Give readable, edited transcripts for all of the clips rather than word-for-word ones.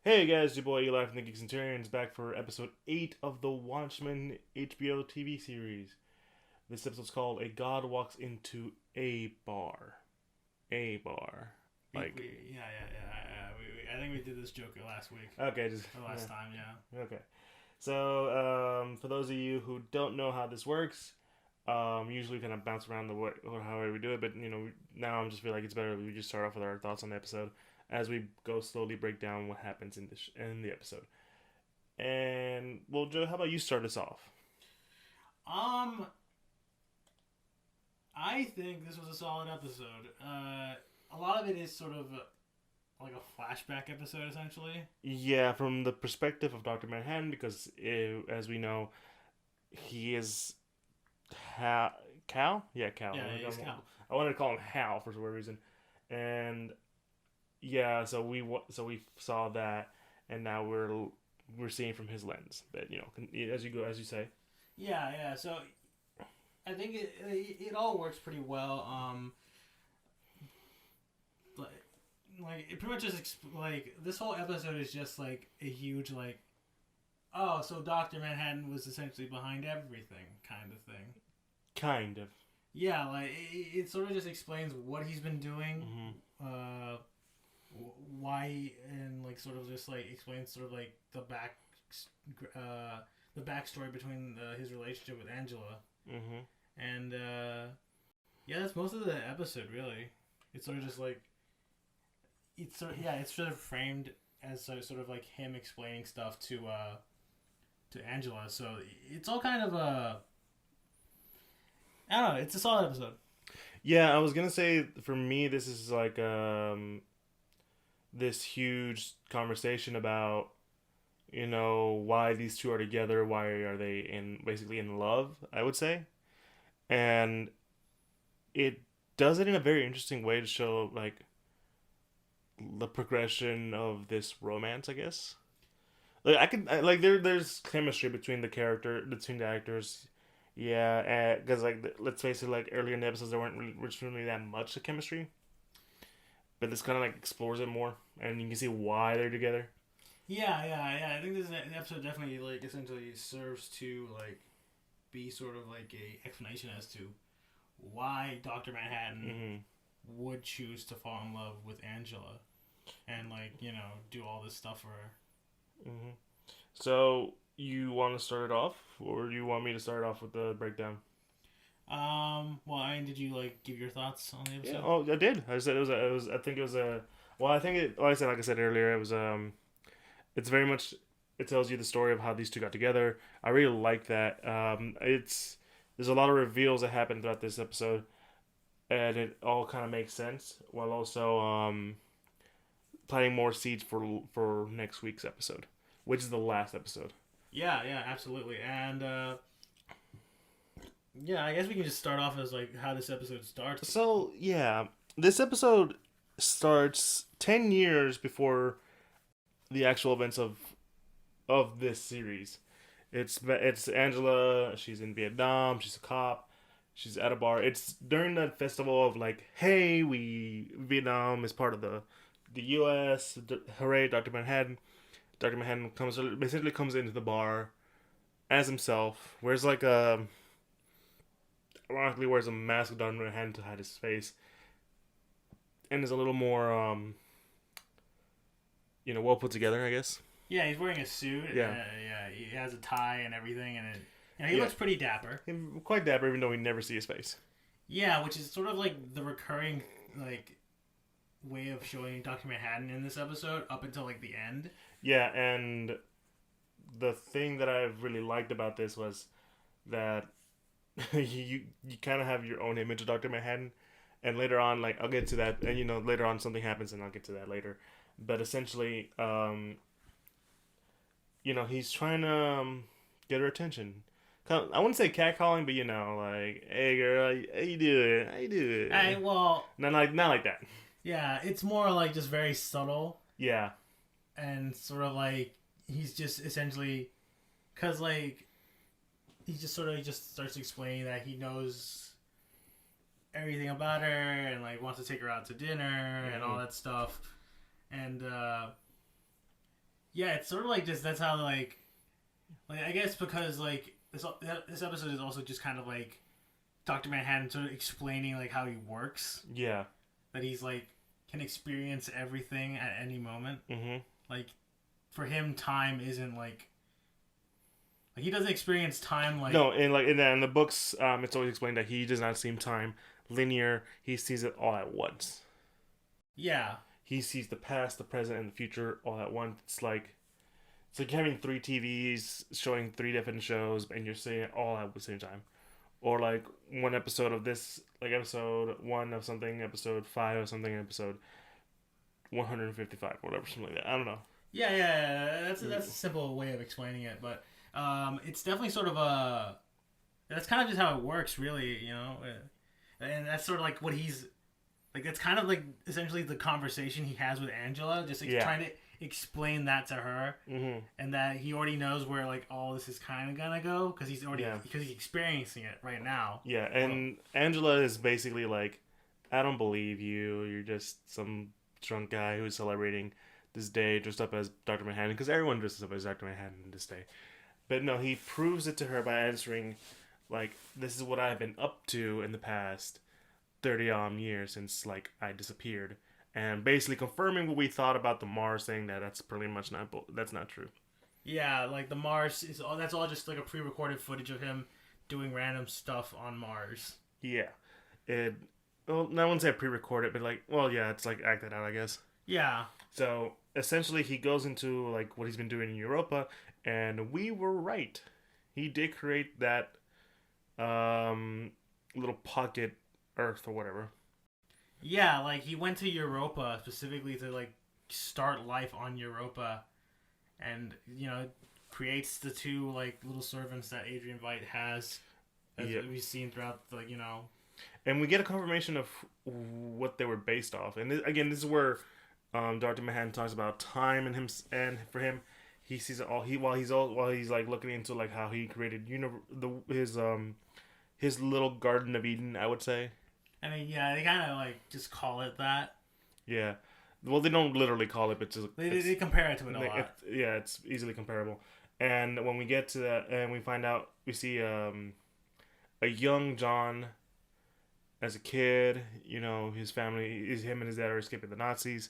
Hey guys, your boy Eli from the Geek Centurions back for episode 8 of the Watchmen HBO TV series. This episode's called A God Walks into a Bar. A bar. Like, I think we did this joke last week okay, just, or last time. Yeah. okay. So, for those of you who don't know how this works, usually we kind of bounce around the way, or however we do it, but now I'm just feel like it's better if we just start off with our thoughts on the episode as we go slowly break down what happens in the episode. And well, Joe, how about you start us off? Um, I think this was a solid episode. A lot of it is sort of like a flashback episode, essentially. Yeah, from the perspective of Doctor Manhattan, because as we know, he is Cal. Yeah, Cal. Yeah, he's Cal. I wanted to call him Hal for some reason, and yeah, so we saw that, and now we're seeing from his lens. But as you say. Yeah. So I think it all works pretty well. Like, it pretty much just like this whole episode is just like a huge like, oh, so Doctor Manhattan was essentially behind everything kind of thing. Kind of. Yeah, like it sort of just explains what he's been doing, Mm-hmm. why, and like sort of just like explains sort of like the backstory between his relationship with Angela, Mm-hmm. and yeah, that's most of the episode really. It's sort of just like it's sort of framed as sort of like him explaining stuff to Angela. So it's all kind of I don't know. It's a solid episode. Yeah, I was gonna say for me, this is like this huge conversation about why these two are together, why are they basically in love, I would say. And it does it in a very interesting way to show like the progression of this romance, I guess. Like like there's chemistry between the actors. Yeah, because like let's face it, like earlier in the episodes there weren't really that much of chemistry, but this kind of like explores it more, and you can see why they're together. Yeah. I think this episode definitely like essentially serves to like be sort of like a explanation as to why Doctor Manhattan Mm-hmm. would choose to fall in love with Angela and like do all this stuff for her. Mm-hmm. So you want to start it off, or do you want me to start off with the breakdown? Well, I mean, did you like give your thoughts on the Yeah. episode? Oh, I did. I said it was. It was. I think it was a. Well, I think it. Like I said earlier, it was. It's very much. It tells you the story of how these two got together. I really like that. It's. There's a lot of reveals that happen throughout this episode, and it all kind of makes sense, while also planting more seeds for next week's episode, which is the last episode. Yeah, absolutely. And yeah, I guess we can just start off as like how this episode starts. So yeah, this episode starts 10 years before the actual events of this series. It's Angela. She's in Vietnam. She's a cop. She's at a bar. It's during that festival of like, hey, we Vietnam is part of the U.S. Hooray, Doctor Manhattan. Doctor Manhattan basically comes into the bar as himself. Wears like a ironically wears a mask of Doctor Manhattan to hide his face, and is a little more well put together, I guess. Yeah, he's wearing a suit. Yeah. Yeah, he has a tie and everything, and he Yeah. looks pretty dapper. Quite dapper, even though we never see his face. Yeah, which is sort of like the recurring like way of showing Doctor Manhattan in this episode up until like the end. Yeah, and the thing that I really liked about this was that you kind of have your own image of Doctor Manhattan, and later on, like I'll get to that, and later on something happens, and I'll get to that later. But essentially, he's trying to get her attention. I wouldn't say catcalling, but like, hey girl, how you doing? How you doing? Well, Not like that. yeah, it's more like just very subtle Yeah. and sort of like he's just essentially because like he just sort of just starts explaining that he knows everything about her and like wants to take her out to dinner and all that stuff and Yeah, it's sort of like just that's how like I guess because like this episode is also just kind of like Doctor Manhattan sort of explaining like how he works. Yeah. That he's like can experience everything at any moment. Mm-hmm. Like for him, time isn't like he doesn't experience time like No, in the books, it's always explained that he does not see time linear. He sees it all at once. yeah. He sees the past, the present, and the future all at once. It's like having three TVs showing three different shows, and you're seeing it all at the same time. Or like one episode of this, like episode 1 of something, episode 5 of something, episode 155, whatever, something like that. I don't know. Yeah. That's a simple way of explaining it, but it's definitely sort of that's kind of just how it works, really, you know. And that's sort of like what he's like. That's kind of like essentially the conversation he has with Angela, just trying to explain that to her, and that he already knows where like all this is kind of gonna go because he's experiencing it right now. Yeah, and Angela is basically like, I don't believe you. You're just some drunk guy who's celebrating this day dressed up as Dr. Manhattan, because everyone dresses up as Dr. Manhattan this day. But no, he proves it to her by answering, like, this is what I've been up to in the past 30 years since, like, I disappeared. And basically confirming what we thought about the Mars thing, that's pretty much that's not true. Yeah, like the Mars that's all just like a pre-recorded footage of him doing random stuff on Mars. Yeah. Well, I wouldn't say pre-recorded, but like, well, yeah, it's like acted out, I guess. Yeah. So essentially, he goes into like what he's been doing in Europa, and we were right. He did create that little pocket Earth or whatever. Yeah, like he went to Europa specifically to like start life on Europa, and you know creates the two like little servants that Adrian Veidt has, as we've seen throughout the And we get a confirmation of what they were based off. And this is where Dr. Manhattan talks about time and him, and for him, he sees it all. While he's like looking into like how he created his little Garden of Eden, I would say. I mean, yeah, they kind of like just call it that. Yeah, well, they don't literally call it, but they compare it to it a lot. It's easily comparable. And when we get to that, and we find out, we see a young John. As a kid, you know, him and his dad are escaping the Nazis,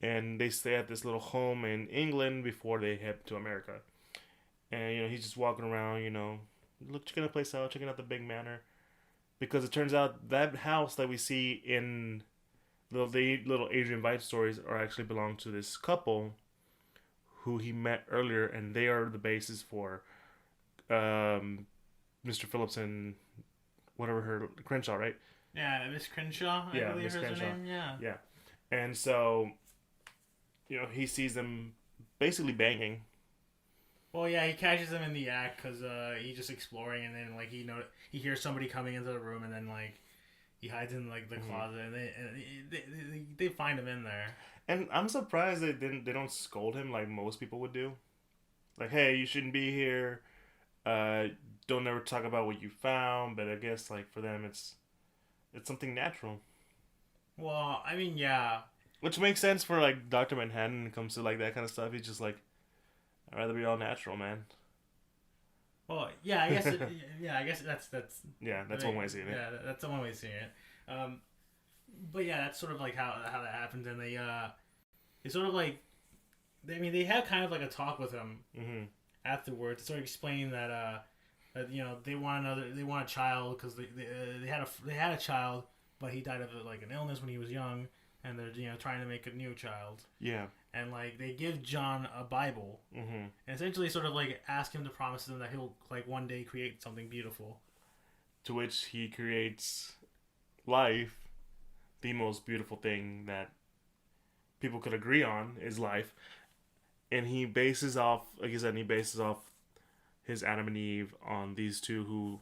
and they stay at this little home in England before they head to America. And you know, he's just walking around, you know, checking the place out, checking out the big manor, because it turns out that house that we see in the little Adrian Veidt stories are actually belong to this couple who he met earlier, and they are the basis for Mr. Phillips and whatever her Crenshaw, right? Yeah, Miss Crenshaw. I believe Miss her Crenshaw. name. Yeah. And so, you know, he sees them basically banging. Well, yeah, he catches them in the act because he's just exploring, and then like he hears somebody coming into the room, and then like he hides in like the closet, and they find him in there. And I'm surprised they don't scold him like most people would do. Like, hey, you shouldn't be here. Don't ever talk about what you found, but I guess like for them it's something natural. Well, I mean, yeah. Which makes sense for like Dr. Manhattan when it comes to like that kind of stuff. He's just like, I'd rather be all natural, man. Well, yeah, I guess I guess that's that's one way of seeing it. Yeah, that's one way of seeing it. But yeah, that's sort of like how that happens, and they sort of like, they have kind of like a talk with him afterwards, sort of explaining that you know they want a child because they had a child, but he died of like an illness when he was young, and they're trying to make a new child. Yeah. And like they give John a Bible, and essentially sort of like ask him to promise them that he'll like one day create something beautiful. To which he creates life, the most beautiful thing that people could agree on is life, and he bases off, like I said, his Adam and Eve on these two who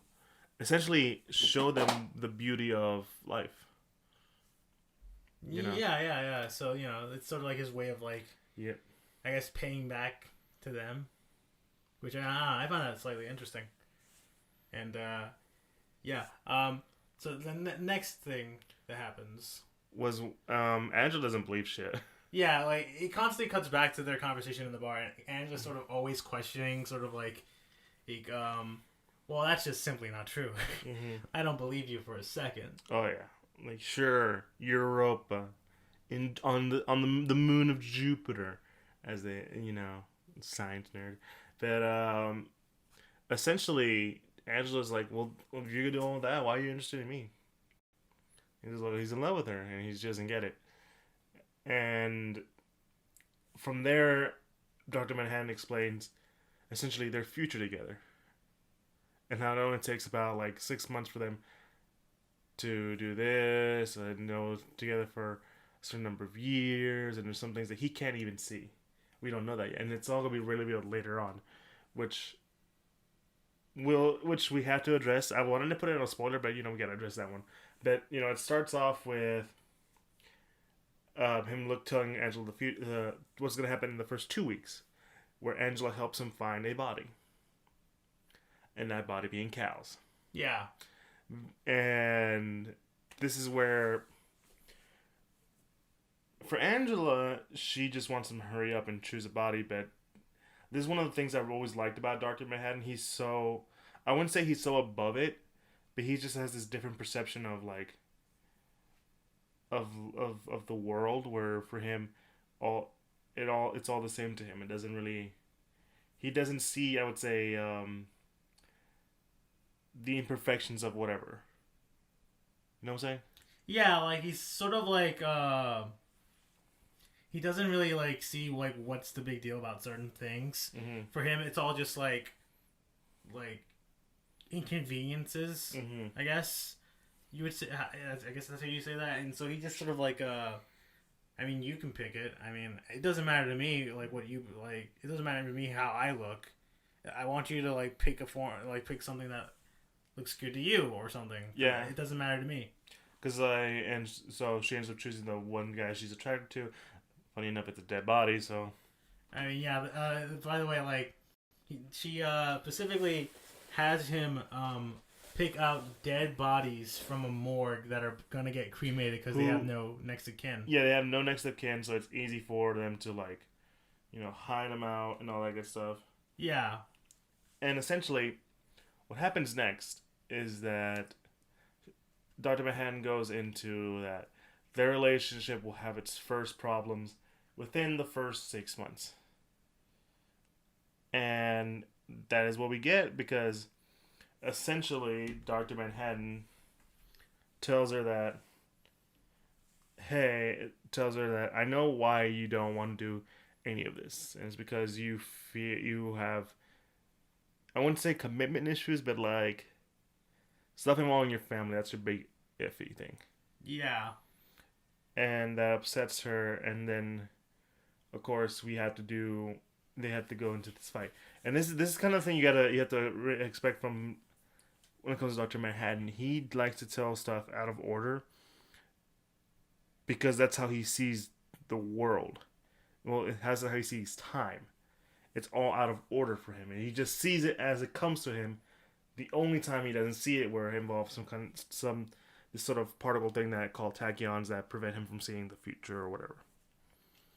essentially show them the beauty of life. You know? Yeah. So, it's sort of like his way of like, I guess paying back to them, which I find that slightly interesting. And, so the next thing that happens was, Angela doesn't believe shit. Yeah, like it constantly cuts back to their conversation in the bar, and Angela's sort of always questioning, sort of like, well, that's just simply not true. Hmm. I don't believe you for a second. Oh yeah, like sure, Europa, in on the moon of Jupiter, as they science nerd. But essentially, Angela's like, well, if you're doing all that, why are you interested in me? He's in love with her, and he just doesn't get it. And from there, Doctor Manhattan explains essentially their future together, and how it only takes about like 6 months for them to do this and together for a certain number of years, and there's some things that he can't even see. We don't know that yet, and it's all gonna be really revealed later on, which which we have to address. I wanted to put it in a spoiler, but we gotta address that one. But it starts off with him telling Angela what's gonna happen in the first 2 weeks, where Angela helps him find a body, and that body being Cal's. Yeah. And this is where, for Angela, she just wants him to hurry up and choose a body. But this is one of the things I've always liked about Dr. Manhattan. I wouldn't say he's so above it, but he just has this different perception of like of the world, where for him it's all the same to him. It doesn't really, he doesn't see, I would say, the imperfections of whatever. You know what I'm saying? Yeah, like he's sort of like he doesn't really like see like what's the big deal about certain things. Mm-hmm. For him, it's all just like inconveniences. Mm-hmm. I guess you would say. I guess that's how you say that. And so he just sort of like I mean, you can pick it. I mean, it doesn't matter to me like what you like. It doesn't matter to me how I look. I want you to like pick pick something that looks good to you or something. Yeah. It doesn't matter to me. And so she ends up choosing the one guy she's attracted to. Funny enough, it's a dead body, so. I mean, yeah. By the way, like, she specifically has him pick out dead bodies from a morgue that are gonna get cremated because they have no next of kin. Yeah, they have no next of kin, so it's easy for them to like, hide them out and all that good stuff. Yeah. And essentially, what happens next is that Dr. Manhattan goes into that their relationship will have its first problems within the first 6 months. And that is what we get, because essentially Dr. Manhattan tells her that, I know why you don't want to do any of this. And it's because you feel you have, I wouldn't say commitment issues, but like stuff involving your family. That's your big iffy thing. Yeah. And that upsets her. And then, of course, they have to go into this fight. And this is kind of thing you have to expect from when it comes to Dr. Manhattan. He likes to tell stuff out of order, because that's how he sees the world. Well, that's how he sees time. It's all out of order for him, and he just sees it as it comes to him. The only time he doesn't see it where it involves this sort of particle thing that called tachyons that prevent him from seeing the future or whatever.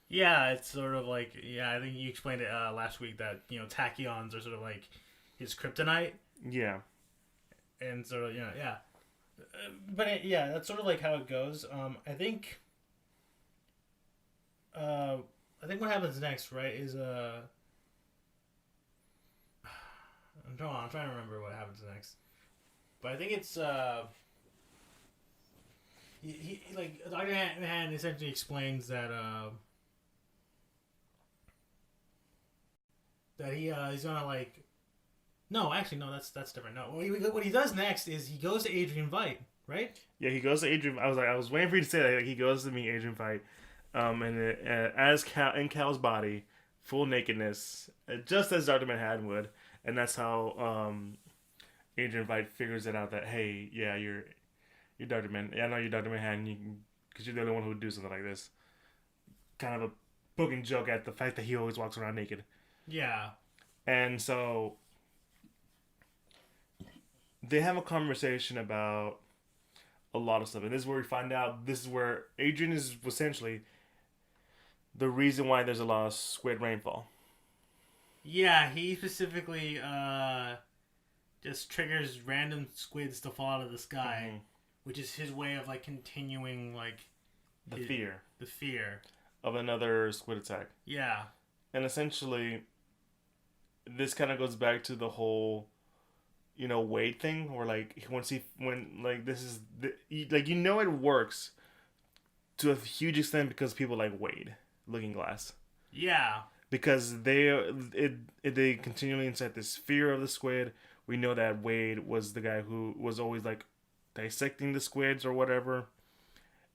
Yeah, it's sort of like, I think you explained it last week that tachyons are sort of like his kryptonite. Yeah. And sort of yeah, but that's sort of like how it goes. I think what happens next, right, is I'm trying to remember what happens next, but I think it's he like Dr. Manhattan essentially explains that he's gonna like. No, actually, no. That's different. No, what he does next is he goes to Adrian Veidt, right? Yeah, he goes to Adrian. I was waiting for you to say that. Like, he goes to meet Adrian Veidt, as in Cal's body, full nakedness, just as Dr. Manhattan would, and that's how Adrian Veidt figures it out that, hey, yeah, you're Dr. Manhattan. Yeah, I know you're Dr. Manhattan, because you're the only one who would do something like this. Kind of a poking joke at the fact that he always walks around naked. Yeah. And so they have a conversation about a lot of stuff, and this is where we find out. This is where Adrian is essentially the reason why there's a lot of squid rainfall. Yeah, he specifically just triggers random squids to fall out of the sky, Hmm. which is his way of like continuing like The fear the fear. of another squid attack. Yeah. And essentially, this kind of goes back to the whole, Wade thing, where like when like this is like it works to a huge extent because people like Wade, Looking Glass, Yeah. because they continually incite this fear of the squid. We know that Wade was the guy who was always like dissecting the squids or whatever,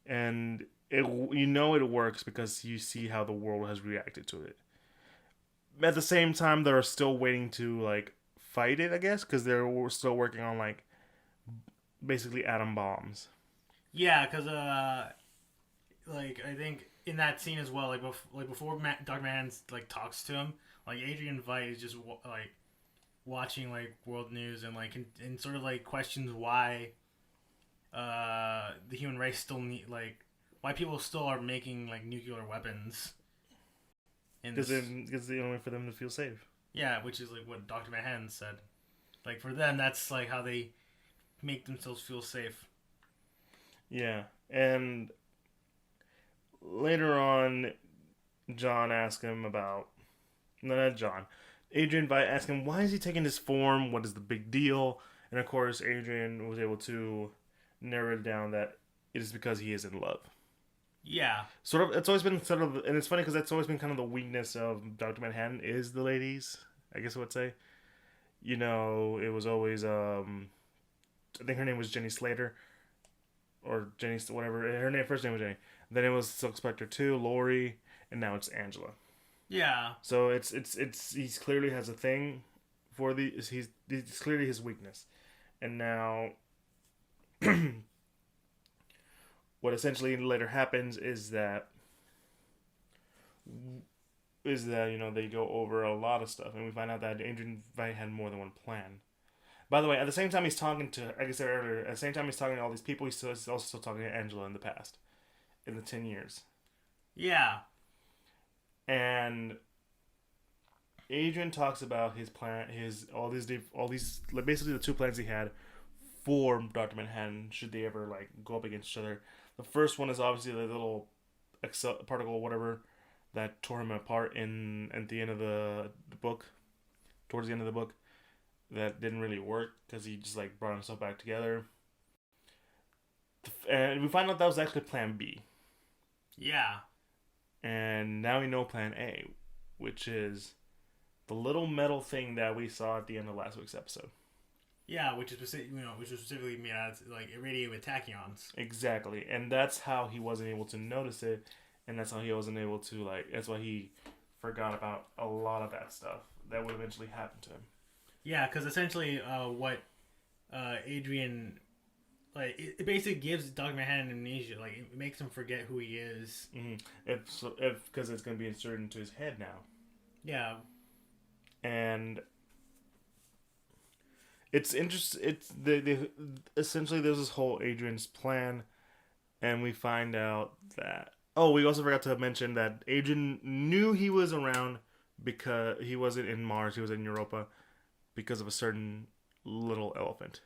and it works because you see how the world has reacted to it. At the same time, they're still waiting to like fight it, I guess, because they're still working on like basically atom bombs. Yeah, because like I think in that scene as well, like before Dr. Manhattan like talks to him, like Adrian Veidt is just like watching like world news and like and sort of like questions why the human race still need like why people still are making like nuclear weapons. Because it's the only way for them to feel safe. Yeah, which is like what Dr. Manhattan said. Like for them, that's like how they make themselves feel safe. Yeah, and later on, John asked him about no, not John. Adrian Veidt asked him why is he taking this form? What is the big deal? And of course, Adrian was able to narrow it down that it is because he is in love. Yeah. Sort of, it's always been sort of, and it's funny because that's always been kind of the weakness of Doctor Manhattan is the ladies. I guess I would say. It was always I think her name was Jenny Slater or Jenny whatever. First name was Jenny. Then it was Silk Spectre 2, Lori, and now it's Angela. Yeah. So it's he's clearly has a thing for the it's clearly his weakness, and now what essentially later happens is that they go over a lot of stuff, and we find out that Adrian Veidt had more than one plan. By the way, at the same time he's talking to, like I said earlier, at the same time he's talking to all these people, he's also still talking to Angela in the past, in the 10 years, Yeah. and Adrian talks about his plan, all these like basically the two plans he had for Doctor Manhattan should they ever like go up against each other. The first one is obviously the little Excel particle, whatever, that tore him apart in at the end of the book, towards the end of the book. That didn't really work because he just like brought himself back together. And we find out that was actually Plan B. Yeah. And now we know Plan A, which is the little metal thing that we saw at the end of last week's episode. Yeah, which was specifically made out of like irradiated tachyons. Exactly, and that's how he wasn't able to notice it, and that's how he wasn't able to like. That's why he forgot about a lot of that stuff that would eventually happen to him. Yeah, because essentially, what Adrian like it basically gives Dr. Manhattan amnesia. Like it makes him forget who he is. Mm-hmm. If because it's going to be inserted into his head now. Yeah. And it's interesting. It's the essentially there's this whole Adrian's plan, and we find out that we also forgot to mention that Adrian knew he was around because he wasn't in Mars, he was in Europa because of a certain little elephant.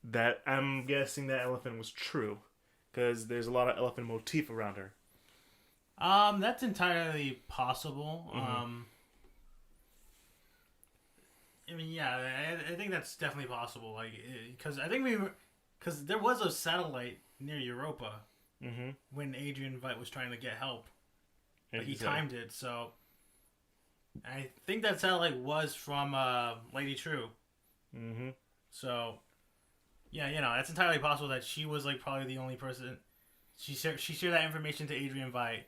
That I'm guessing that elephant was true because there's a lot of elephant motif around her. That's entirely possible. Mm-hmm. I mean, yeah, I think that's definitely possible. Like, because I think because there was a satellite near Europa Mm-hmm. when Adrian Veidt was trying to get help, but he Exactly. timed it. So I think that satellite was from Lady True. Mm-hmm. So yeah, that's entirely possible that she was like probably the only person. She shared that information to Adrian Veidt.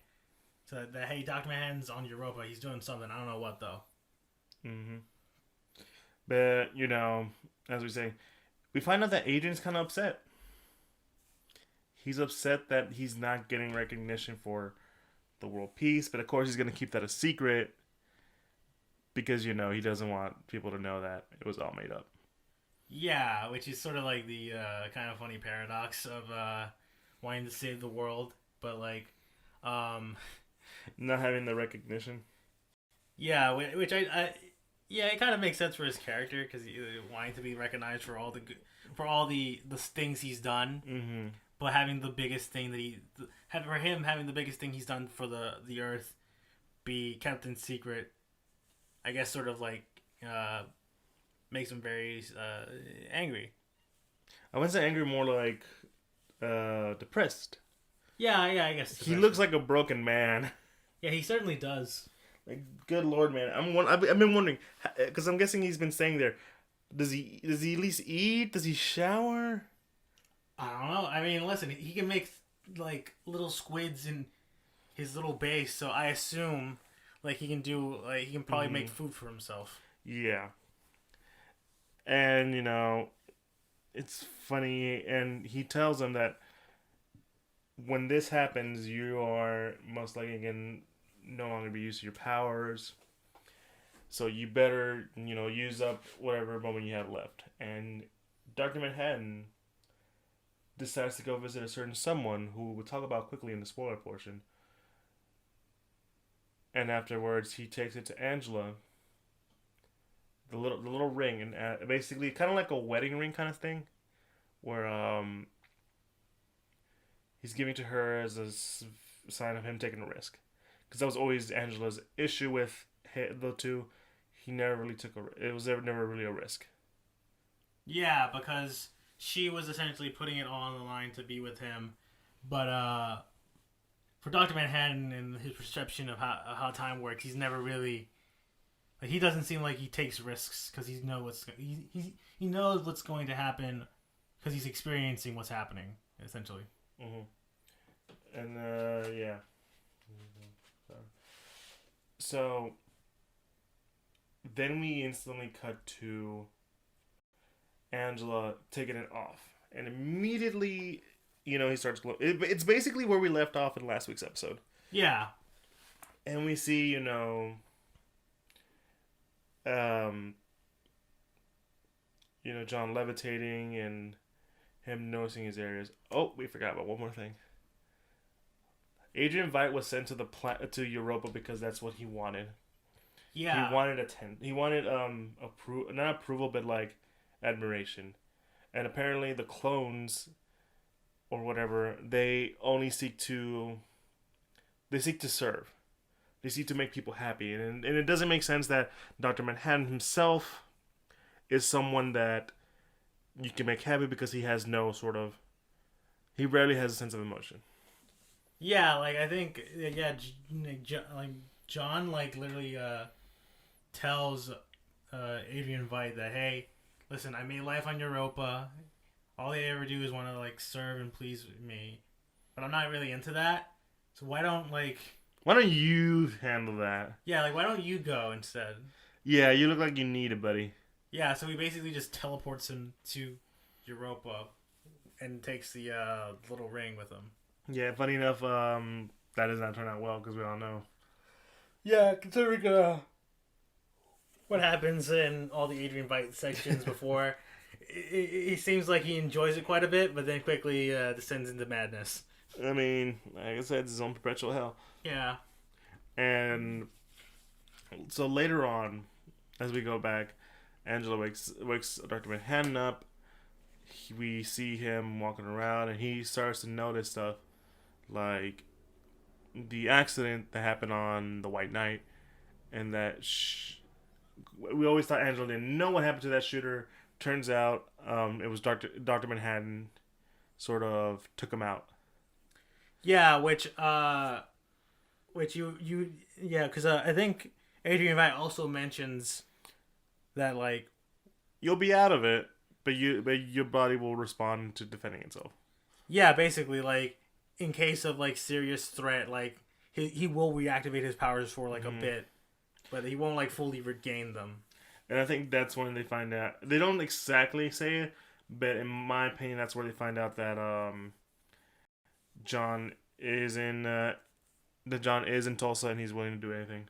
So that hey, Dr. Manhattan's on Europa. He's doing something. I don't know what though. Mm-hmm. But as we say, we find out that Adrian's kind of upset. He's upset that he's not getting recognition for the world peace, but of course he's going to keep that a secret because he doesn't want people to know that it was all made up. Yeah, which is sort of like the kind of funny paradox of wanting to save the world, but like Um, Not having the recognition. yeah, which yeah, it kind of makes sense for his character because he wanting to be recognized for all the for all the things he's done, Mm-hmm. but having the biggest thing that for him having the biggest thing he's done for the Earth be kept in secret, I guess sort of like uh, makes him very angry. I wouldn't say angry, more like depressed. Yeah, yeah, I guess He looks like a broken man. yeah, he certainly does. Like, good lord, man. I've been wondering because I'm guessing he's been staying there. Does he at least eat? Does he shower? I don't know. I mean, listen, he can make like little squids in his little base, so I assume like he can probably make food for himself. Yeah. And it's funny, and he tells him that when this happens, you are most likely going to no longer be used to your powers. So you better, use up whatever moment you have left. And Dr. Manhattan decides to go visit a certain someone who we'll talk about quickly in the spoiler portion. And afterwards, he takes it to Angela, the little ring, and basically kind of like a wedding ring kind of thing, where he's giving to her as a sign of him taking a risk, because that was always Angela's issue with the two. He never really took it was never really a risk. Yeah, because she was essentially putting it all on the line to be with him, but for Doctor Manhattan and his perception of how time works, he's never really like he doesn't seem like he takes risks because he knows what's going to happen because he's experiencing what's happening essentially. Mm-hmm. And yeah. So then we instantly cut to Angela taking it off, and immediately, he starts glowing. It's basically where we left off in last week's episode. Yeah. And we see, John levitating and him noticing his areas. Oh, we forgot about one more thing. Adrian Veidt was sent to Europa because that's what he wanted. Yeah. He wanted not approval, but like admiration. And apparently the clones or whatever, they seek to serve. They seek to make people happy, and it doesn't make sense that Dr. Manhattan himself is someone that you can make happy because he has he rarely has a sense of emotion. Yeah, like I think John like literally tells Adrian Veidt that, hey, listen, I made life on Europa. All they ever do is want to like serve and please me, but I'm not really into that. So why don't you handle that? Yeah, like why don't you go instead? Yeah, you look like you need it, buddy. Yeah, so he basically just teleports him to Europa and takes the little ring with him. Yeah, funny enough, that does not turn out well because we all know. Yeah, considering what happens in all the Adrian Veidt sections before, it seems like he enjoys it quite a bit, but then quickly descends into madness. I mean, like I said, it's his own perpetual hell. Yeah. And so later on, as we go back, Angela wakes Dr. Manhattan up. We see him walking around, and he starts to notice stuff like the accident that happened on the White Knight, and that we always thought Angela didn't know what happened to that shooter. Turns out it was Dr. Manhattan sort of took him out. Yeah, which because I think Adrian Veidt also mentions that like you'll be out of it, but your body will respond to defending itself. Yeah, basically, like in case of like serious threat, like he will reactivate his powers for like a bit, but he won't like fully regain them. And I think that's when they find out. They don't exactly say it, but in my opinion, that's where they find out that John is in Tulsa and he's willing to do anything.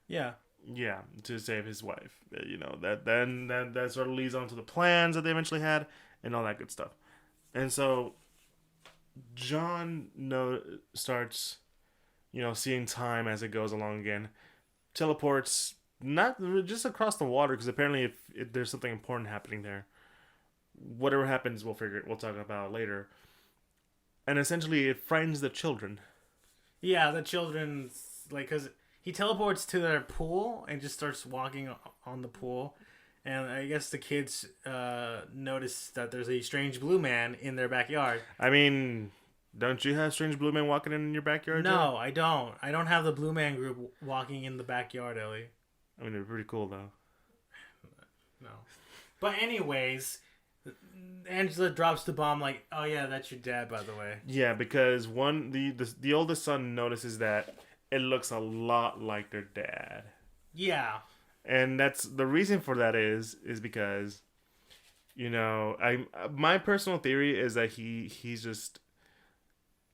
Yeah. Yeah, to save his wife. That sort of leads on to the plans that they eventually had and all that good stuff. And so John starts seeing time as it goes along again. Teleports not just across the water because apparently if there's something important happening there. Whatever happens, we'll talk about it later. And essentially, it frightens the children. Yeah, the children's like because he teleports to their pool and just starts walking on the pool, and I guess the kids notice that there's a strange blue man in their backyard. I mean, don't you have strange blue men walking in your backyard? No, I don't. I don't have the blue man group walking in the backyard, Ellie. I mean, they're pretty cool though. No. But anyways, Angela drops the bomb like, "Oh yeah, that's your dad, by the way." Yeah, because the oldest son notices that it looks a lot like their dad. Yeah. And that's the reason for that is because my personal theory is that he's just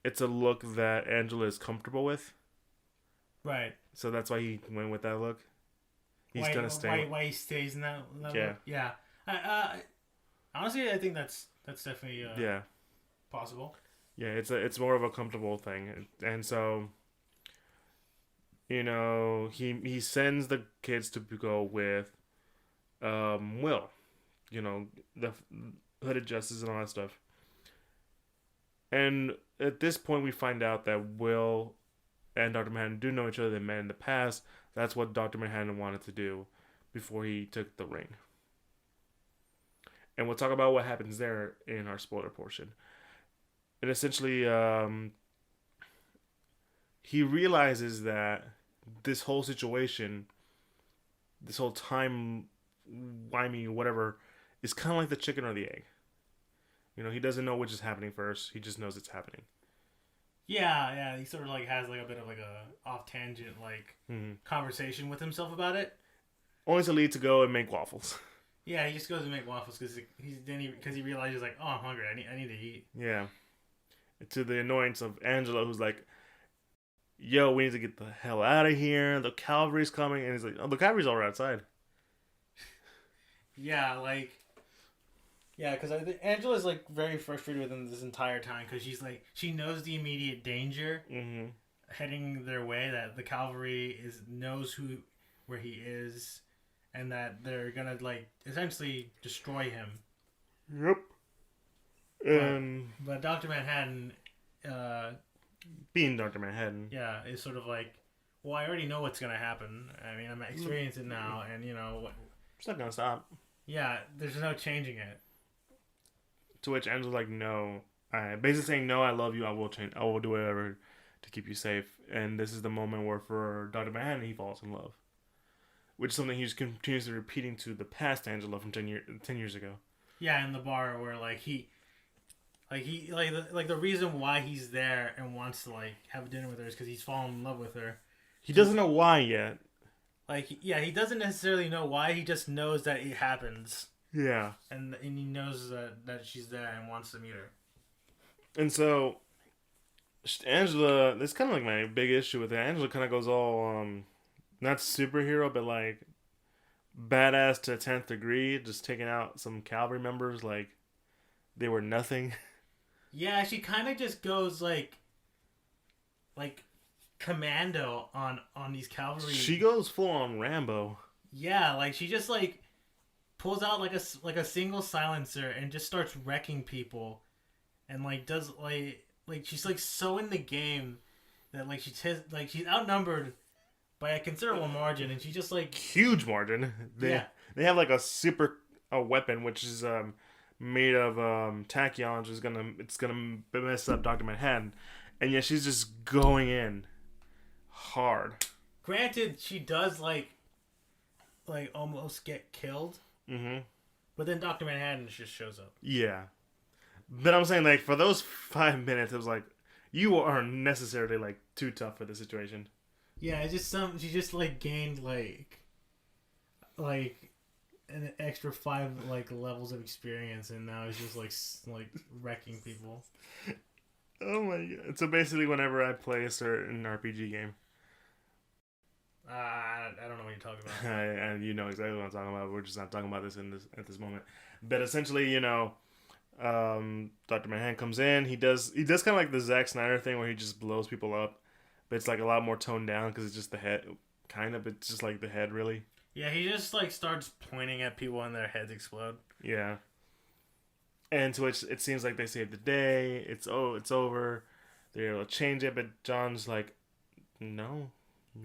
it's a look that Angela is comfortable with. Right. So that's why he went with that look. He's gonna stay. Why he stays in that Yeah. look? Yeah. Honestly, I think that's definitely yeah. possible. Yeah, it's more of a comfortable thing, and so he sends the kids to go with Will, the hooded justice and all that stuff. And at this point, we find out that Will and Dr. Manhattan do know each other. They met in the past. That's what Dr. Manhattan wanted to do before he took the ring. And we'll talk about what happens there in our spoiler portion. And essentially, he realizes that this whole situation, this whole time-wimey, whatever, is kind of like the chicken or the egg. He doesn't know which is happening first. He just knows it's happening. Yeah. He sort of like has like a bit of like a off tangent conversation with himself about it. Only to lead to go and make waffles. Yeah, he just goes to make waffles because he realizes like, oh, I'm hungry. I need to eat. Yeah. To the annoyance of Angela, who's like, "Yo, we need to get the hell out of here. The cavalry's coming," and he's like, "Oh, the cavalry's already outside." Yeah, because Angela's like very frustrated with him this entire time because she knows the immediate danger heading their way, that the cavalry knows where he is, and that they're gonna essentially destroy him. Yep. But Dr. Manhattan, being Dr. Manhattan, yeah, is sort of like, well, I already know what's gonna happen. I mean, I'm experiencing it now, and it's not gonna stop. Yeah, there's no changing it. To which Angela's like, "No," basically saying, "No, I love you. I will change. I will do whatever to keep you safe." And this is the moment where, for Dr. Manhattan, he falls in love, which is something he's continuously repeating to the past Angela from 10 years ago. Yeah, in the bar where the reason why he's there and wants to have dinner with her is because he's fallen in love with her. He doesn't know why yet. He doesn't necessarily know why. He just knows that it happens. Yeah. And he knows that she's there and wants to meet her. And so, Angela, that's kind of like my big issue with it. Angela kind of goes all, not superhero, but badass to 10th degree, just taking out some cavalry members like they were nothing. Yeah, she kind of just goes like commando on these cavalry. She goes full on Rambo. Yeah, she just pulls out like a single silencer and just starts wrecking people, and does she's so in the game that she's outnumbered by a considerable margin, and she just huge margin. They have a weapon which is made of tachyons, it's gonna mess up Dr. Manhattan, and yet she's just going in hard. Granted, she does almost get killed. Mm-hmm. But then Dr. Manhattan just shows up. Yeah. But I'm saying, for those 5 minutes, it was you are necessarily, too tough for the situation. Yeah, it's just she just, gained, an extra 5, levels of experience, and now it's just, wrecking people. Oh my god. So basically, whenever I play a certain RPG game, I don't know what you're talking about. And you know exactly what I'm talking about. We're just not talking about this at this moment. But essentially, Dr. Manhattan comes in. He does kind of like the Zack Snyder thing where he just blows people up. but it's like a lot more toned down because it's just the head, kind of. It's just like the head, really. Yeah, he just like starts pointing at people and their heads explode. Yeah. And to which it seems like they saved the day. It's over. They're able to change it, but John's like, no,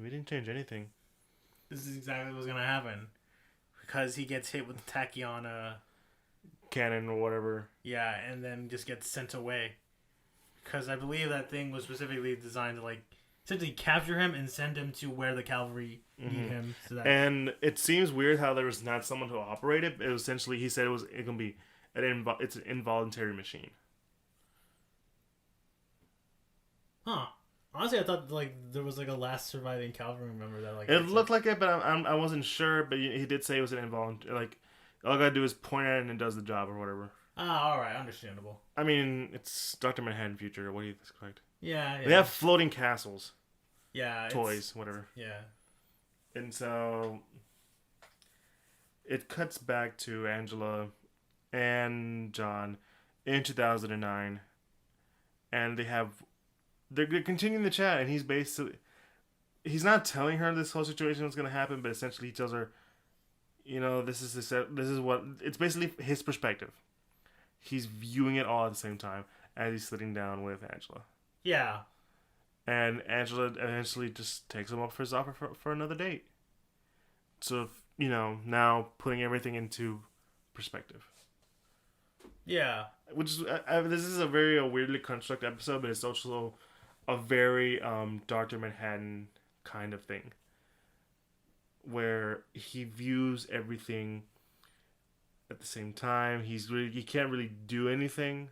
we didn't change anything. This is exactly what's gonna happen because he gets hit with the tachyon Cannon or whatever. Yeah, and then just gets sent away because I believe that thing was specifically designed to like essentially capture him and send him to where the cavalry need him. So that and it seems weird how there was not someone to operate it. It was essentially, he said it can be it's an involuntary machine. Huh. Honestly, I thought like there was like a last surviving cavalry member that like. It looked like it, but I wasn't sure. But he did say it was an involuntary. Like all I gotta do is point at it and it does the job or whatever. Ah, all right, understandable. I mean, it's Dr. Manhattan future. What do you expect? Yeah. They have floating castles. Yeah. Toys, whatever. Yeah. And so it cuts back to Angela and John in 2009, and they're continuing the chat, and he's not telling her this whole situation was going to happen, but essentially he tells her, this is what it's basically his perspective. He's viewing it all at the same time as he's sitting down with Angela. Yeah. And Angela eventually just takes him up for his offer for another date. So, now putting everything into perspective. Yeah. Which is, this is a very weirdly constructed episode, but it's also a very Dr. Manhattan kind of thing. Where he views everything at the same time. He can't really do anything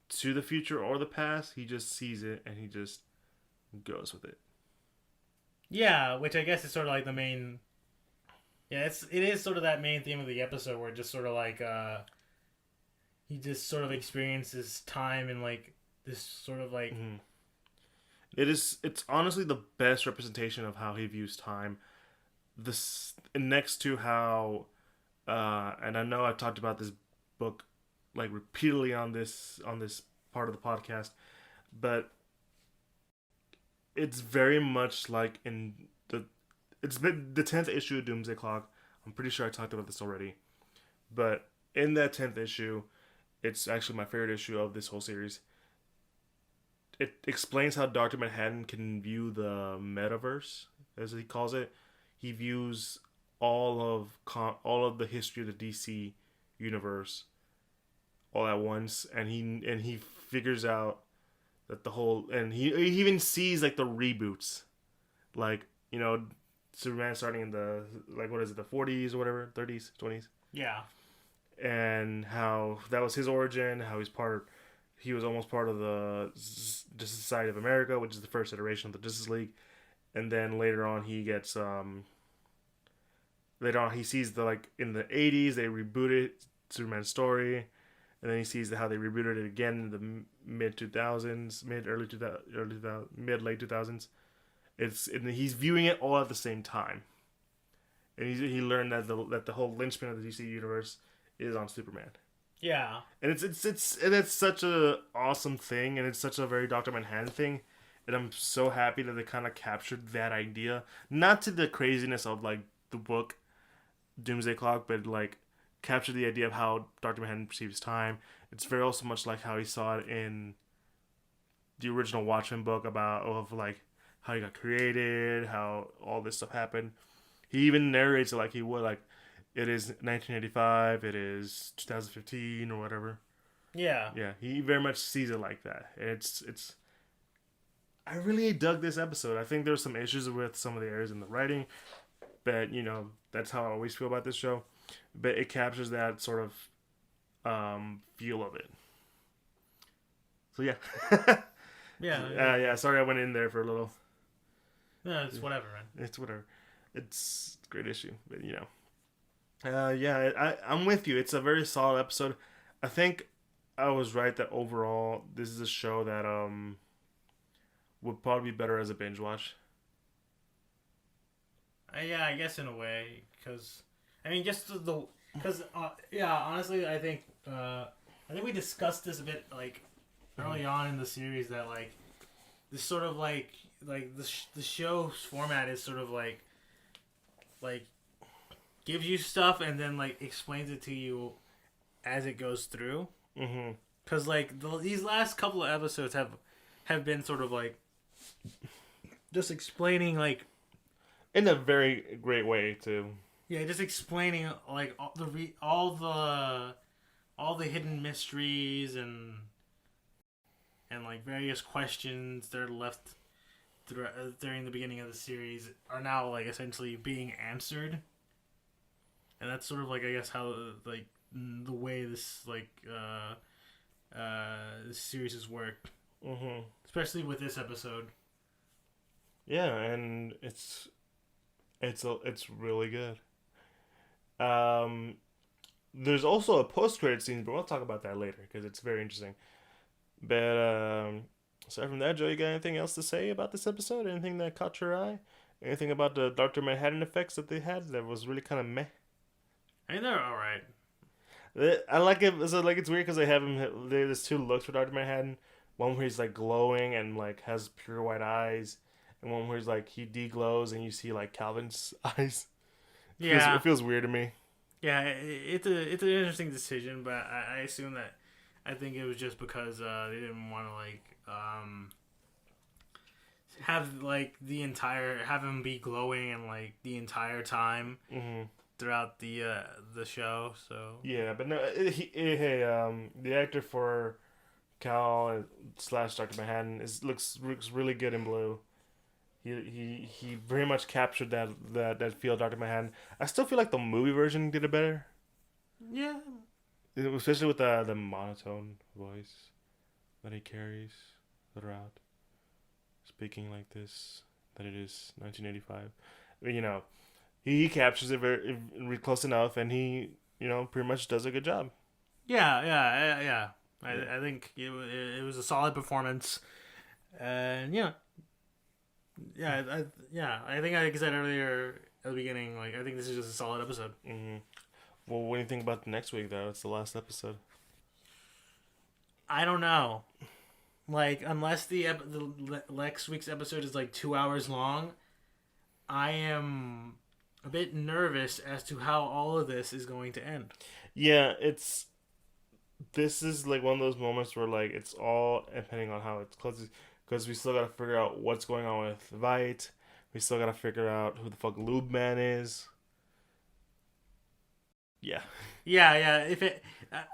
to the future or the past. He just sees it and he just goes with it. Yeah, which I guess is sort of like the main. Yeah, it is sort of that main theme of the episode where just sort of like he just sort of experiences time and like this sort of like. Mm-hmm. It's honestly the best representation of how he views time. This next to how, and I know I talked about this book like repeatedly on this part of the podcast, but it's very much like it's been the 10th issue of Doomsday Clock. I'm pretty sure I talked about this already, but in that 10th issue, it's actually my favorite issue of this whole series. It explains how Dr. Manhattan can view the metaverse, as he calls it. He views all of the history of the DC universe all at once, and he figures out that the whole, and he even sees like the reboots, like Superman starting in the like what is it, the 40s or whatever, 30s, 20s. Yeah. And how that was his origin, how he was almost part of the Justice Society of America, which is the first iteration of the Justice League. And then later on he gets he sees in the 80s they rebooted Superman's story, and then he sees how they rebooted it again in the mid late 2000s. And he's viewing it all at the same time. And he learned that the whole linchpin of the DC universe is on Superman. Yeah. And it's such a awesome thing, and it's such a very Dr. Manhattan thing. And I'm so happy that they kind of captured that idea, not to the craziness of like the book Doomsday Clock, but like captured the idea of how Dr. Manhattan perceives time. It's very also much like how he saw it in the original Watchmen book of like how he got created, how all this stuff happened. He even narrates it like he would, like it is 1985, it is 2015 or whatever. Yeah. Yeah, he very much sees it like that. And it's I really dug this episode. I think there's some issues with some of the errors in the writing, but that's how I always feel about this show. But it captures that sort of feel of it. So yeah. Yeah. Sorry, I went in there for a little. No, it's whatever, man. It's whatever. It's a great issue, but I'm with you. It's a very solid episode. I think I was right that overall this is a show that would probably be better as a binge watch. Yeah, I guess in a way, because I mean, just because honestly, I think we discussed this a bit like early on in the series that like this sort of like the show's format is sort of like gives you stuff and then like explains it to you as it goes through. Mm-hmm. Because like these last couple of episodes have been sort of like just explaining like In a very great way too. yeah, just explaining like all the hidden mysteries and like various questions that are left during the beginning of the series are now like essentially being answered, and that's sort of like I guess how like the way this like this series has worked, especially with this episode. Yeah, and it's really good. There's also a post-credit scene, but we'll talk about that later because it's very interesting. But aside from that, Joe, you got anything else to say about this episode? Anything that caught your eye? Anything about the Doctor Manhattan effects that they had that was really kind of meh? I think they're all right. I like it. So like it's weird because they have him. There's two looks for Doctor Manhattan. One where he's like glowing and like has pure white eyes, and one where he's like he deglows and you see like Calvin's eyes. Yeah, It feels weird to me. yeah, it's an interesting decision, but I assume that I think it was just because they didn't want to like have like have him be glowing and like the entire time throughout the show. So Yeah, but no, the actor for Cal slash Doctor Manhattan looks really good in blue. He very much captured that feel of Doctor Manhattan. I still feel like the movie version did it better, yeah, especially with the monotone voice that he carries throughout, speaking like this. That it is 1985. You know, he captures it very close enough, and he pretty much does a good job. yeah. I think it was a solid performance, and I think like I said earlier at the beginning, like I think this is just a solid episode. Mm-hmm. Well, what do you think about the next week though? It's the last episode. I don't know, like unless the next week's episode is like 2 hours long, I am a bit nervous as to how all of this is going to end. Yeah, this is like one of those moments where like it's all depending on how it closes because we still gotta figure out what's going on with Vite. We still gotta figure out who the fuck Lube Man is. Yeah. Yeah. If it,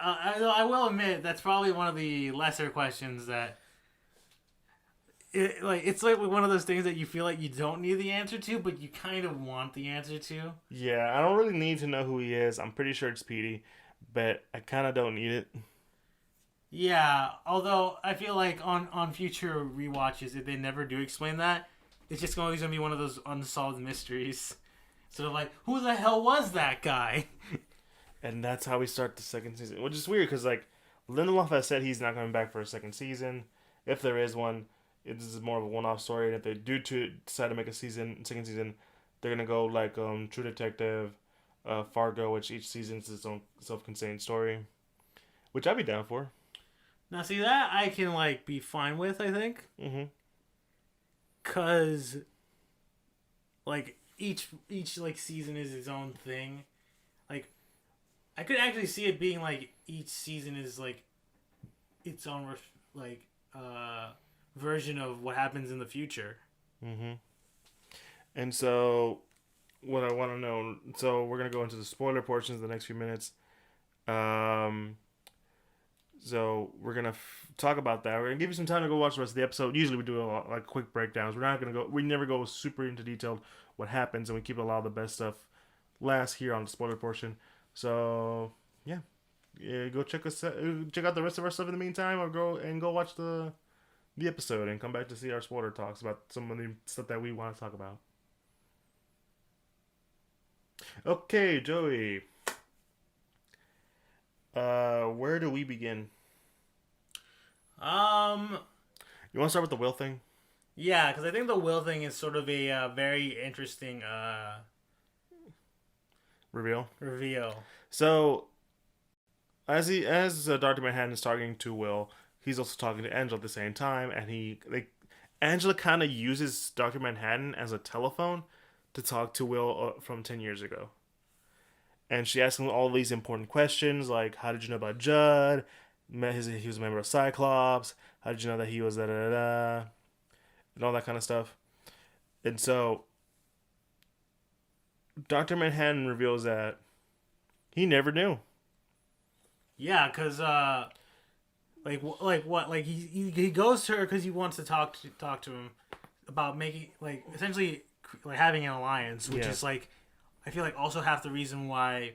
I will admit that's probably one of the lesser questions that. It's like one of those things that you feel like you don't need the answer to, but you kind of want the answer to. Yeah, I don't really need to know who he is. I'm pretty sure it's Petey, but I kind of don't need it. Yeah, although I feel like on future rewatches, if they never do explain that, it's just always gonna be one of those unsolved mysteries. Sort of like, who the hell was that guy? And that's how we start the second season, which is weird because like Lindelof has said he's not coming back for a second season. If there is one, this is more of a one-off story, and if they do decide to make a second season, they're gonna go like True Detective, Fargo, which each season is its own self-contained story, which I'd be down for. Now, see that I can like be fine with. I think, cause like each like season is its own thing. Like, I could actually see it being like each season is like its own version of what happens in the future. And so, what I want to know. So we're gonna go into the spoiler portions in the next few minutes. So we're gonna talk about that. We're gonna give you some time to go watch the rest of the episode. Usually we do a lot, like quick breakdowns. We're not gonna go. We never go super into detail what happens, and we keep a lot of the best stuff last here on the spoiler portion. So yeah, go check out the rest of our stuff in the meantime, or go watch the episode and come back to see our spoiler talks about some of the stuff that we want to talk about. Okay, Joey. Where do we begin? You want to start with the will thing? Yeah, because I think the will thing is sort of a very interesting Reveal. reveal. So, as Dr. Manhattan is talking to Will, he's also talking to Angela at the same time, and Angela kind of uses Dr. Manhattan as a telephone to talk to Will from 10 years ago. And she asks him all these important questions, like, how did you know about Judd? He was a member of Cyclops. How did you know that he was da da da da? And all that kind of stuff. And so, Dr. Manhattan reveals that he never knew. Yeah, because he goes to her because he wants to talk to him about making like essentially like having an alliance, which is like I feel like also half the reason why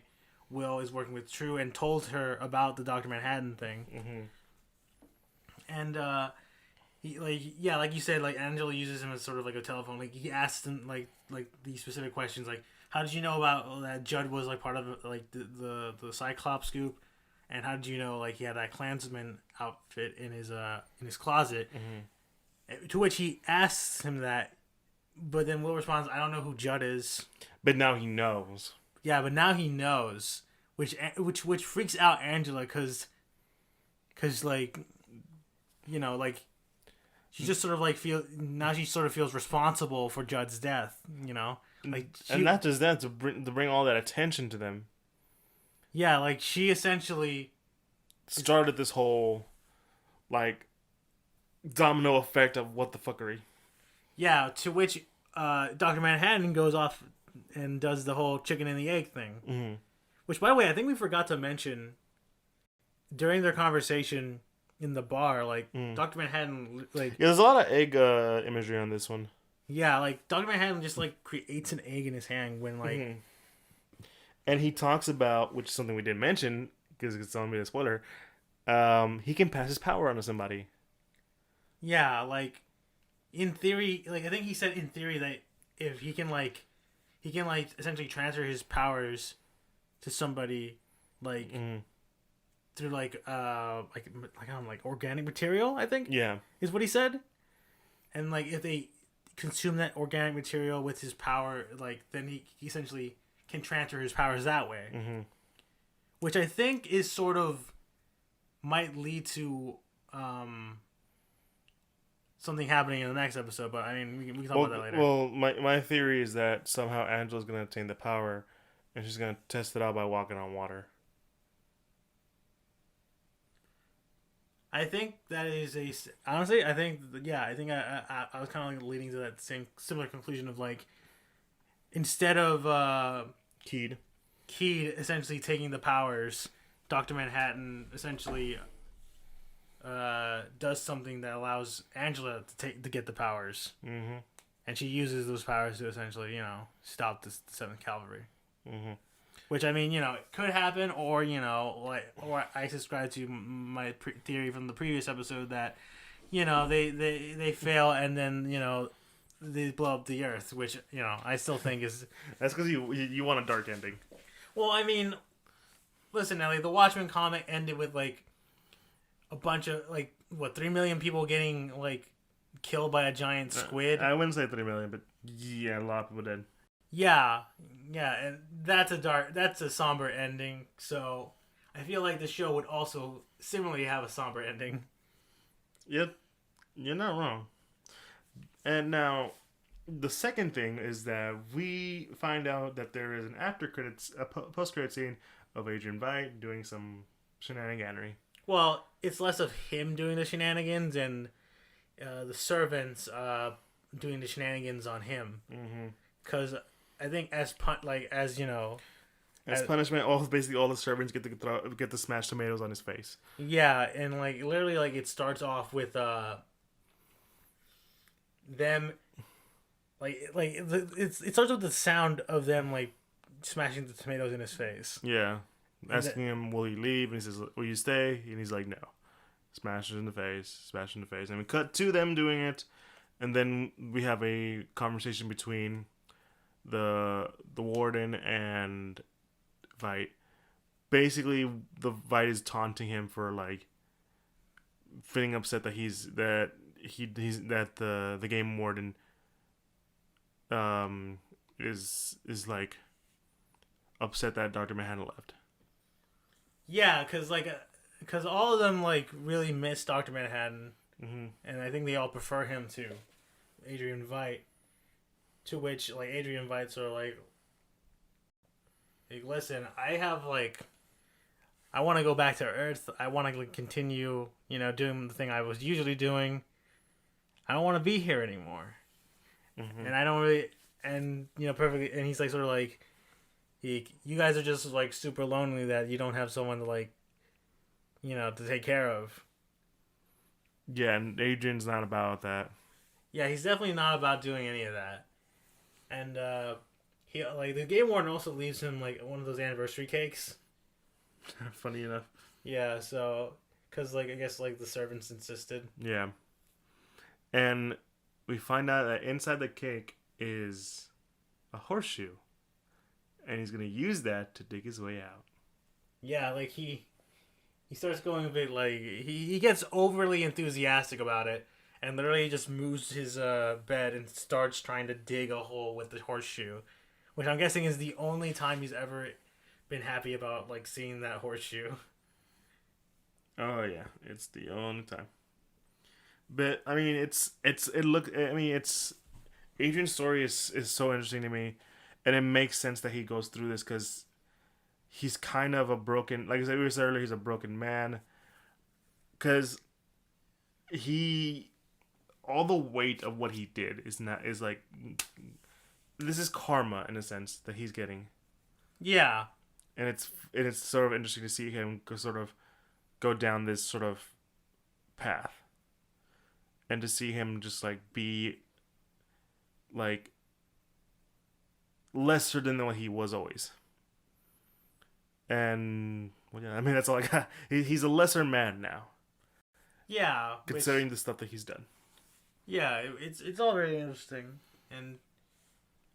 Will is working with True and told her about the Dr. Manhattan thing. And he like you said, like Angela uses him as sort of like a telephone. Like he asks him like these specific questions, like how did you know about that Judd was like part of like the Cyclops scoop, and how did you know like he had that Klansman outfit in his closet? To which he asks him that, but then Will responds, "I don't know who Judd is." But now he knows. Yeah, but now he knows, which freaks out Angela because like, you know, like she just sort of like she sort of feels responsible for Judd's death, you know, like and not just that, to bring all that attention to them. Yeah, like she essentially started this whole like domino effect of what the fuckery. Yeah, to which Dr. Manhattan goes off and does the whole chicken and the egg thing. Which, by the way, I think we forgot to mention during their conversation in the bar, like Dr. Manhattan, like there's a lot of egg imagery on this one. Yeah, like Dr. Manhattan just like creates an egg in his hand when like, and he talks about, which is something we didn't mention because it's on me a spoiler. He can pass his power onto somebody. Yeah, like in theory, like I think he said in theory that if he can essentially transfer his powers to somebody like through like organic material, I think. Yeah. Is what he said. And like if they consume that organic material with his power, like then he essentially can transfer his powers that way. Which I think is sort of might lead to something happening in the next episode, but I mean we can talk about that later. Well, my theory is that somehow Angela's gonna obtain the power and she's gonna test it out by walking on water. I think that is honestly, I think I was kind of like leading to that similar conclusion of like instead of Keed essentially taking the powers, Dr. Manhattan essentially does something that allows Angela to get the powers, and she uses those powers to essentially stop the 7th Cavalry. Which, I mean, it could happen, or, or I subscribe to my theory from the previous episode that, they fail and then, they blow up the Earth, which, I still think is... That's because you want a dark ending. Well, I mean, listen, Ellie, the Watchmen comic ended with, like, a bunch of, 3 million people getting, killed by a giant squid? I wouldn't say 3 million, but yeah, a lot of people did. Yeah, and that's a somber ending. So I feel like the show would also similarly have a somber ending. Yep, you're not wrong. And now, the second thing is that we find out that there is a post-credit scene of Adrian Veidt doing some shenaniganery. Well, it's less of him doing the shenanigans and the servants doing the shenanigans on him. Because I think as punishment, basically all the servants get to smash tomatoes on his face. Yeah, and literally it starts off with them it starts with the sound of them smashing the tomatoes in his face. Yeah, asking him, "Will you leave?" And he says, "Will you stay?" And he's like, "No." Smash in the face, and we cut to them doing it, and then we have a conversation between the warden and Veidt. Basically, the Veidt is taunting him for feeling upset that the game warden is upset that Dr. Manhattan left. Yeah, because all of them really miss Dr. Manhattan, and I think they all prefer him too. Adrian Veidt, to which like Adrian Veidt's sort of like, listen, I want to go back to Earth. I want to continue, doing the thing I was usually doing. I don't want to be here anymore. Mm-hmm. And I don't really, and perfectly. And he's like, sort of like, you guys are just like super lonely that you don't have someone to like, to take care of. Yeah, and Adrian's not about that. Yeah, he's definitely not about doing any of that. And he like the game warden also leaves him like one of those anniversary cakes. Funny enough. Yeah, so because like I guess like the servants insisted. Yeah, and we find out that inside the cake is a horseshoe, and he's gonna use that to dig his way out. Yeah, like he starts going a bit like he gets overly enthusiastic about it, and literally just moves his bed and starts trying to dig a hole with the horseshoe, which I'm guessing is the only time he's ever been happy about like seeing that horseshoe. Oh yeah, it's the only time. But I mean, it's Adrian's story is so interesting to me, and it makes sense that he goes through this because he's kind of a broken, like I said, we said earlier, he's a broken man. Because all the weight of what he did is like, this is karma in a sense that he's getting. Yeah. And it's sort of interesting to see him go down this sort of path. And to see him just like be like lesser than what he was always. And well, yeah, I mean that's all I got. He's a lesser man now. Yeah, considering the stuff that he's done. Yeah, it's all very interesting, and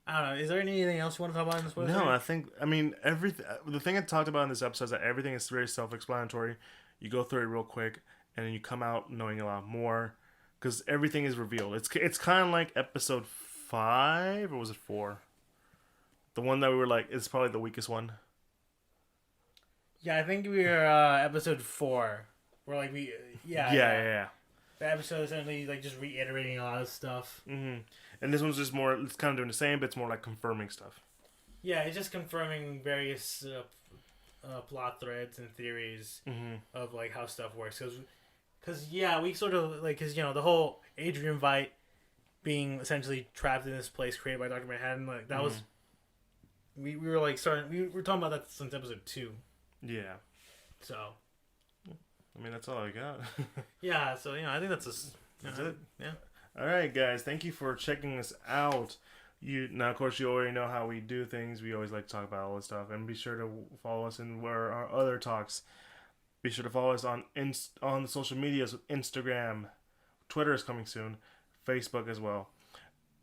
I don't know. Is there anything else you want to talk about in this episode? No, I mean everything. The thing I talked about in this episode is that everything is very self-explanatory. You go through it real quick, and then you come out knowing a lot more because everything is revealed. It's kind of like episode 5, or was it 4? The one that we were like, it's probably the weakest one. Yeah, I think we were episode 4. We're like Yeah. The episode is essentially like just reiterating a lot of stuff. Mm-hmm. And this one's just more. It's kind of doing the same, but it's more like confirming stuff. Yeah, it's just confirming various plot threads and theories of like how stuff works. Because we sort of like because the whole Adrian Veidt being essentially trapped in this place created by Dr. Manhattan, like that was we were like starting. We were talking about that since episode 2. Yeah. So. I mean, that's all I got. Yeah, so I think that's it. Yeah. All right, guys. Thank you for checking us out. Now, of course, you already know how we do things. We always like to talk about all this stuff, and be sure to follow us in our other talks. Be sure to follow us on the social medias, Instagram, Twitter is coming soon, Facebook as well.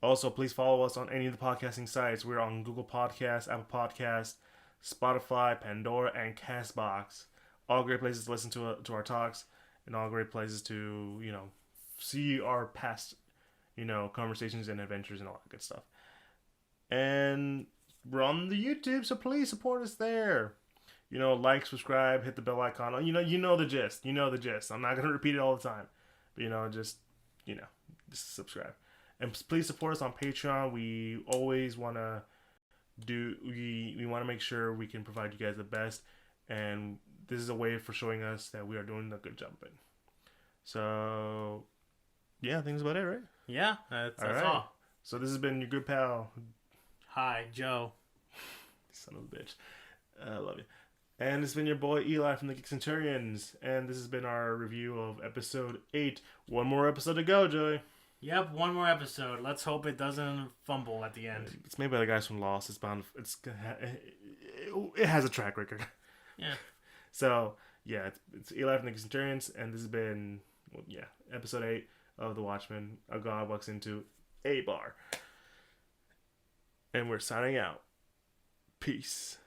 Also, please follow us on any of the podcasting sites. We're on Google Podcasts, Apple Podcasts, Spotify, Pandora, and Castbox. All great places to listen to our talks, and all great places to see our past conversations and adventures and all that good stuff. And we're on the YouTube, so please support us there. Like, subscribe, hit the bell icon. You know the gist. You know the gist. I'm not gonna repeat it all the time, but just subscribe. And please support us on Patreon. We always wanna we want to make sure we can provide you guys the best, and this is a way for showing us that we are doing a good job of it. So, yeah, I think that's about it, right? Yeah, that's all. So this has been your good pal. Hi, Joe. Son of a bitch. I love you. And this has been your boy Eli from the Geek Centurions. And this has been our review of episode 8. One more episode to go, Joey. Yep, one more episode. Let's hope it doesn't fumble at the end. It's made by the guys from Lost. It has a track record. Yeah. So, yeah, it's Eli from the Geek Centurions. And this has been, episode 8 of The Watchmen. A god walks into a bar. And we're signing out. Peace.